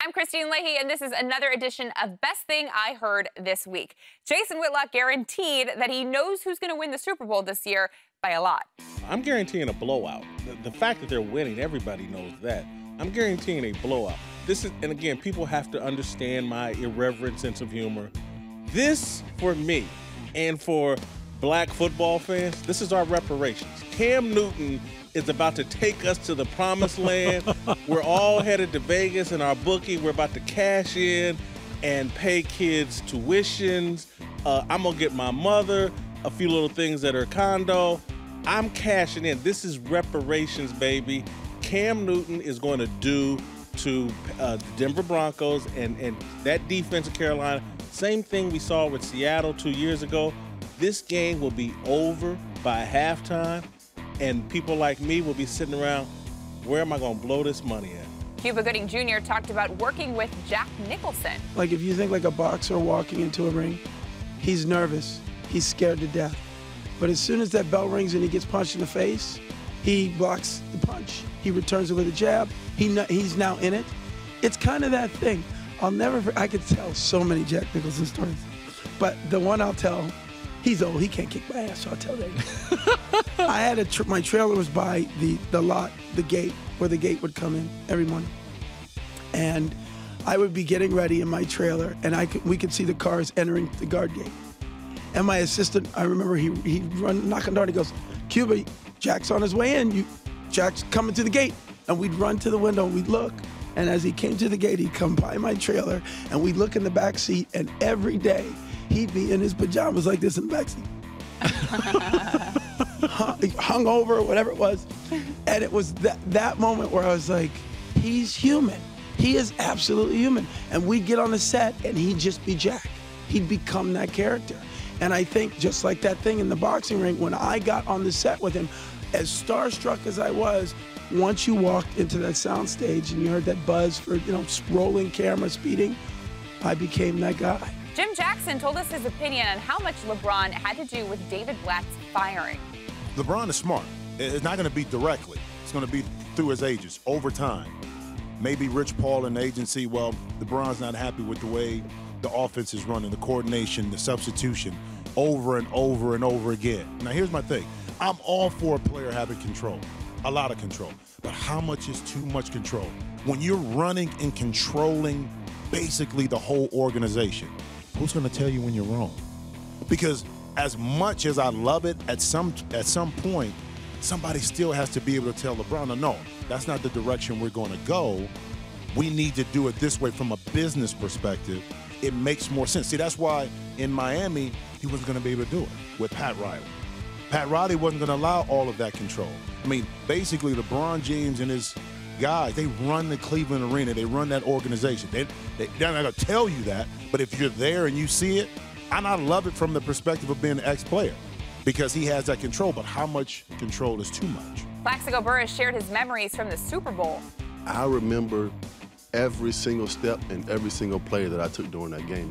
I'm Kristine Leahy, and this is another edition of Best Thing I Heard This Week. Jason Whitlock guaranteed that he knows who's going to win the Super Bowl this year by a lot. I'm guaranteeing a blowout. The fact that they're winning, everybody knows that. I'm guaranteeing a blowout. This is, and again, people have to understand my irreverent sense of humor. This, for me, and for black football fans, this is our reparations. Cam Newton is about to take us to the promised land. We're all headed to Vegas in our bookie. We're about to cash in and pay kids tuitions. I'm going to get my mother a few little things at her condo. I'm cashing in. This is reparations, baby. Cam Newton is going to do to the Denver Broncos and that defense of Carolina. Same thing we saw with Seattle 2 years ago. This game will be over by halftime, and people like me will be sitting around, where am I going to blow this money at? Cuba Gooding Jr. talked about working with Jack Nicholson. Like, if you think like a boxer walking into a ring, he's nervous, he's scared to death. But as soon as that bell rings and he gets punched in the face, he blocks the punch. He returns it with a jab. He's now in it. It's kind of that thing. I could tell so many Jack Nicholson stories. But the one I'll tell, he's old, he can't kick my ass, so I'll tell that. I had my trailer was by the lot, the gate, where the gate would come in every morning. And I would be getting ready in my trailer, and we could see the cars entering the guard gate. And my assistant, I remember he'd run, knock on the door, and he goes, Cuba, Jack's on his way in. Jack's coming to the gate. And we'd run to the window, and we'd look. And as he came to the gate, he'd come by my trailer, and we'd look in the back seat, and every day, he'd be in his pajamas like this in the back seat. Hung over, whatever it was. And it was that moment where I was like, he's human. He is absolutely human. And we'd get on the set, and he'd just be Jack. He'd become that character. And I think just like that thing in the boxing ring, when I got on the set with him, as starstruck as I was, once you walked into that sound stage and you heard that buzz for, rolling camera, speeding, I became that guy. Jim Jackson told us his opinion on how much LeBron had to do with David Blatt's firing. LeBron is smart. It's not going to be directly. It's going to be through his agents over time. Maybe Rich Paul and the agency, well, LeBron's not happy with the way the offense is running, the coordination, the substitution, over and over and over again. Now, here's my thing. I'm all for a player having control, a lot of control. But how much is too much control? When you're running and controlling basically the whole organization, who's going to tell you when you're wrong? Because as much as I love it, at some point, somebody still has to be able to tell LeBron, no, that's not the direction we're going to go. We need to do it this way from a business perspective. It makes more sense. See, that's why in Miami, he wasn't going to be able to do it with Pat Riley. Pat Riley wasn't going to allow all of that control. I mean, basically, LeBron James and his guys, they run the Cleveland Arena. They run that organization. They're not going to tell you that, but if you're there and you see it, and I love it from the perspective of being an ex-player because he has that control, but how much control is too much? Plaxico Burress shared his memories from the Super Bowl. I remember every single step and every single play that I took during that game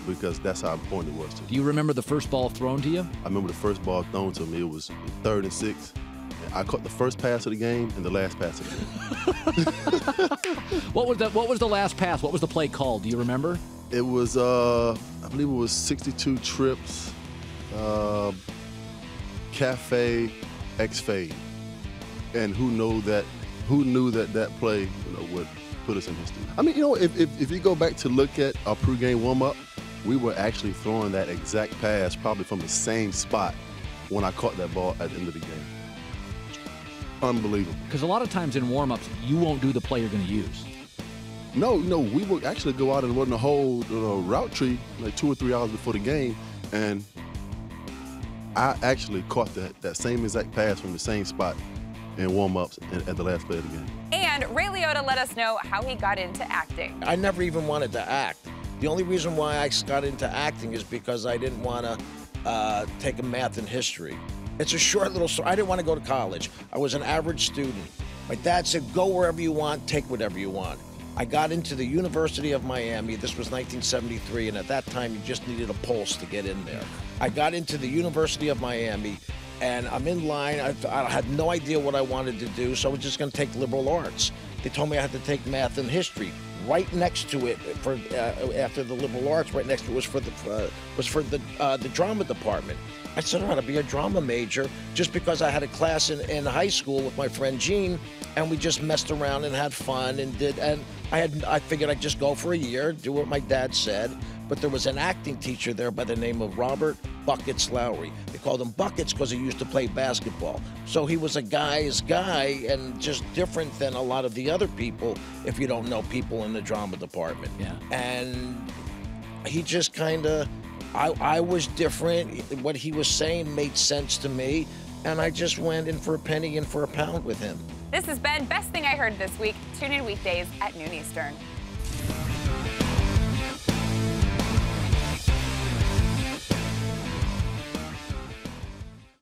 because that's how important it was to me. Do you remember the first ball thrown to you? I remember the first ball thrown to me. It was 3rd and 6. I caught the first pass of the game and the last pass of the game. What was the last pass? What was the play called? Do you remember? It was, I believe it was 62 trips, cafe, X-fade. And who knew that play would put us in history. I mean, if you go back to look at our pregame warm-up, we were actually throwing that exact pass probably from the same spot when I caught that ball at the end of the game. Unbelievable. Because a lot of times in warm-ups, you won't do the play you're going to use. No, we would actually go out and run the whole route tree like 2 or 3 hours before the game, and I actually caught that same exact pass from the same spot in warm-ups at the last play of the game. And Ray Liotta let us know how he got into acting. I never even wanted to act. The only reason why I got into acting is because I didn't want to take a math and history. It's a short little story. I didn't want to go to college. I was an average student. My dad said, go wherever you want, take whatever you want. I got into the University of Miami. This was 1973, and at that time, you just needed a pulse to get in there. I got into the University of Miami, and I'm in line. I had no idea what I wanted to do, so I was just going to take liberal arts. They told me I had to take math and history. Right next to it, for after the liberal arts, right next to it was for the drama department. I said I ought to be a drama major just because I had a class in high school with my friend Gene, and we just messed around and had fun and I figured I'd just go for a year, do what my dad said. But there was an acting teacher there by the name of Robert Buckets Lowry. They called him Buckets because he used to play basketball. So he was a guy's guy and just different than a lot of the other people if you don't know people in the drama department. Yeah. And he just kind of, I was different. What he was saying made sense to me. And I just went in for a penny in for a pound with him. This has been Best Thing I Heard This Week. Tune in weekdays at noon Eastern.